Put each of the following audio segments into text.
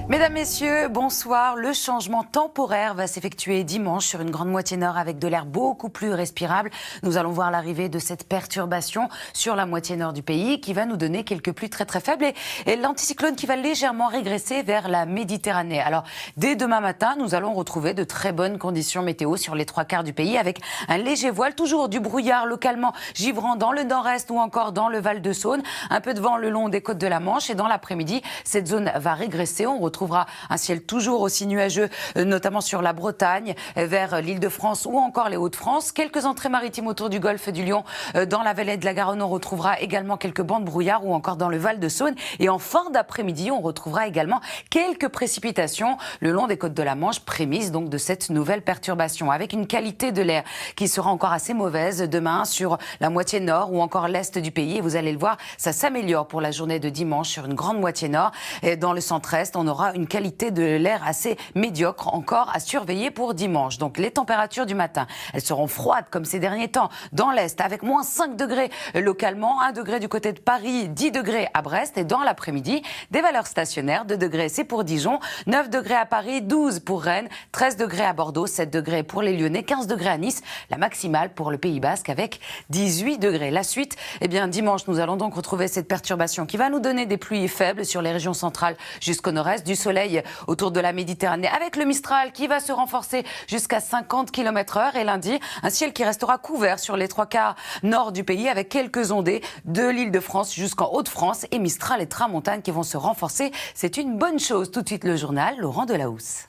Mesdames, Messieurs, bonsoir. Le changement temporaire va s'effectuer dimanche sur une grande moitié nord avec de l'air beaucoup plus respirable. Nous allons voir l'arrivée de cette perturbation sur la moitié nord du pays qui va nous donner quelques pluies très faibles et l'anticyclone qui va légèrement régresser vers la Méditerranée. Alors, dès demain matin, nous allons retrouver de très bonnes conditions météo sur les 3/4 du pays avec un léger voile, toujours du brouillard localement givrant dans le nord-est ou encore dans le Val-de-Saône. Un peu de vent le long des côtes de la Manche et dans l'après-midi, cette zone va régresser. On retrouvera un ciel toujours aussi nuageux, notamment sur la Bretagne, vers l'Île-de-France ou encore les Hauts-de-France. Quelques entrées maritimes autour du golfe du Lion. Dans la vallée de la Garonne, on retrouvera également quelques bancs de brouillard ou encore dans le Val-de-Saône. Et en fin d'après-midi, on retrouvera également quelques précipitations le long des côtes de la Manche, prémices donc de cette nouvelle perturbation. Avec une qualité de l'air qui sera encore assez mauvaise demain sur la moitié nord ou encore l'est du pays. Et vous allez le voir, ça s'améliore pour la journée de dimanche sur une grande moitié nord. Et dans le centre-est, on aura une qualité de l'air assez médiocre encore à surveiller pour dimanche. Donc les températures du matin, elles seront froides comme ces derniers temps dans l'est avec moins 5 degrés localement, 1 degré du côté de Paris, 10 degrés à Brest et dans l'après-midi, des valeurs stationnaires, 2 degrés c'est pour Dijon, 9 degrés à Paris, 12 pour Rennes, 13 degrés à Bordeaux, 7 degrés pour les Lyonnais, 15 degrés à Nice, la maximale pour le Pays Basque avec 18 degrés. La suite, eh bien dimanche, nous allons donc retrouver cette perturbation qui va nous donner des pluies faibles sur les régions centrales jusqu'au nord-est, du soleil autour de la Méditerranée avec le Mistral qui va se renforcer jusqu'à 50 km/h et lundi, un ciel qui restera couvert sur les 3/4 nord du pays avec quelques ondées de l'Île-de-France jusqu'en Hauts-de-France et Mistral et Tramontane qui vont se renforcer. C'est une bonne chose. Tout de suite le journal, Laurent Delahousse.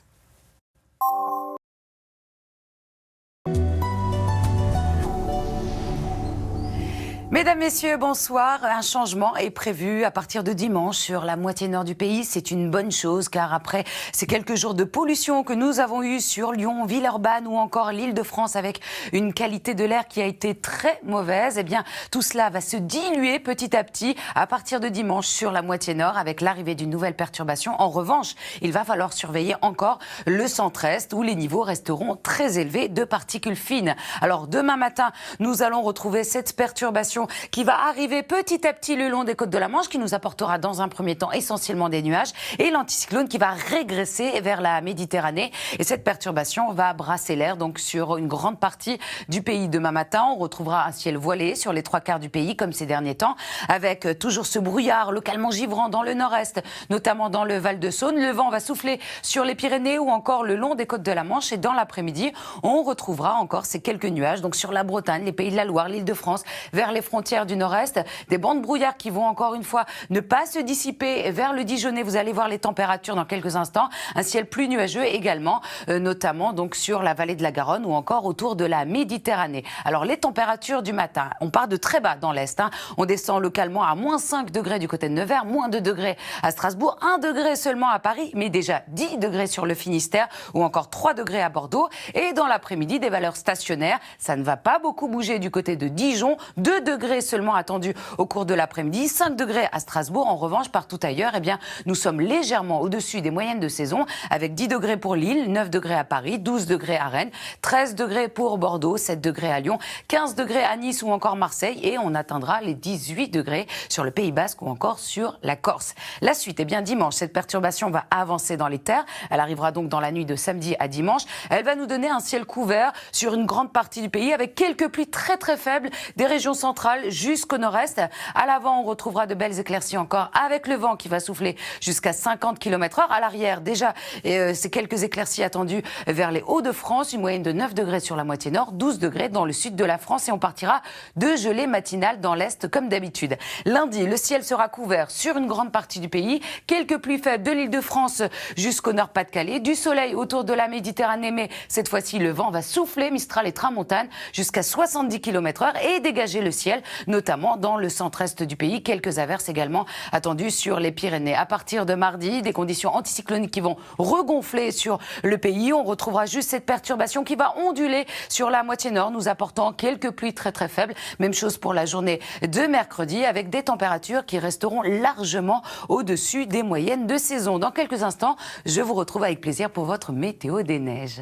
Mesdames, Messieurs, bonsoir. Un changement est prévu à partir de dimanche sur la moitié nord du pays. C'est une bonne chose car après ces quelques jours de pollution que nous avons eus sur Lyon, Villeurbanne ou encore l'Île-de-France avec une qualité de l'air qui a été très mauvaise, eh bien tout cela va se diluer petit à petit à partir de dimanche sur la moitié nord avec l'arrivée d'une nouvelle perturbation. En revanche, il va falloir surveiller encore le centre-est où les niveaux resteront très élevés de particules fines. Alors demain matin, nous allons retrouver cette perturbation qui va arriver petit à petit le long des côtes de la Manche, qui nous apportera dans un premier temps essentiellement des nuages, et l'anticyclone qui va régresser vers la Méditerranée. Et cette perturbation va brasser l'air donc sur une grande partie du pays. Demain matin, on retrouvera un ciel voilé sur les 3/4 du pays, comme ces derniers temps, avec toujours ce brouillard localement givrant dans le nord-est, notamment dans le Val-de-Saône. Le vent va souffler sur les Pyrénées ou encore le long des côtes de la Manche. Et dans l'après-midi, on retrouvera encore ces quelques nuages, donc sur la Bretagne, les Pays de la Loire, l'Île-de-France, vers les frontières du nord-est, des bancs de brouillard qui vont encore une fois ne pas se dissiper vers le Dijonais. Vous allez voir les températures dans quelques instants. Un ciel plus nuageux également, notamment donc sur la vallée de la Garonne ou encore autour de la Méditerranée. Alors les températures du matin, on part de très bas dans l'est. On descend localement à moins 5 degrés du côté de Nevers, moins 2 degrés à Strasbourg, 1 degré seulement à Paris, mais déjà 10 degrés sur le Finistère ou encore 3 degrés à Bordeaux. Et dans l'après-midi, des valeurs stationnaires. Ça ne va pas beaucoup bouger du côté de Dijon, 2 degrés seulement attendus au cours de l'après-midi, 5 degrés à Strasbourg. En revanche, partout ailleurs, eh bien, nous sommes légèrement au-dessus des moyennes de saison avec 10 degrés pour Lille, 9 degrés à Paris, 12 degrés à Rennes, 13 degrés pour Bordeaux, 7 degrés à Lyon, 15 degrés à Nice ou encore Marseille et on atteindra les 18 degrés sur le Pays Basque ou encore sur la Corse. La suite, eh bien, dimanche, cette perturbation va avancer dans les terres. Elle arrivera donc dans la nuit de samedi à dimanche. Elle va nous donner un ciel couvert sur une grande partie du pays avec quelques pluies très faibles des régions centrales jusqu'au nord-est. À l'avant, on retrouvera de belles éclaircies encore avec le vent qui va souffler jusqu'à 50 km/h. À l'arrière, déjà, c'est quelques éclaircies attendues vers les Hauts-de-France, une moyenne de 9 degrés sur la moitié nord, 12 degrés dans le sud de la France et on partira de gelée matinale dans l'est comme d'habitude. Lundi, le ciel sera couvert sur une grande partie du pays, quelques pluies faibles de l'Île-de-France jusqu'au Nord-Pas-de-Calais, du soleil autour de la Méditerranée, mais cette fois-ci, le vent va souffler, Mistral et Tramontane jusqu'à 70 km/h et dégager le ciel, notamment dans le centre-est du pays. Quelques averses également attendues sur les Pyrénées. À partir de mardi, des conditions anticycloniques qui vont regonfler sur le pays. On retrouvera juste cette perturbation qui va onduler sur la moitié nord, nous apportant quelques pluies très faibles. Même chose pour la journée de mercredi, avec des températures qui resteront largement au-dessus des moyennes de saison. Dans quelques instants, je vous retrouve avec plaisir pour votre météo des neiges.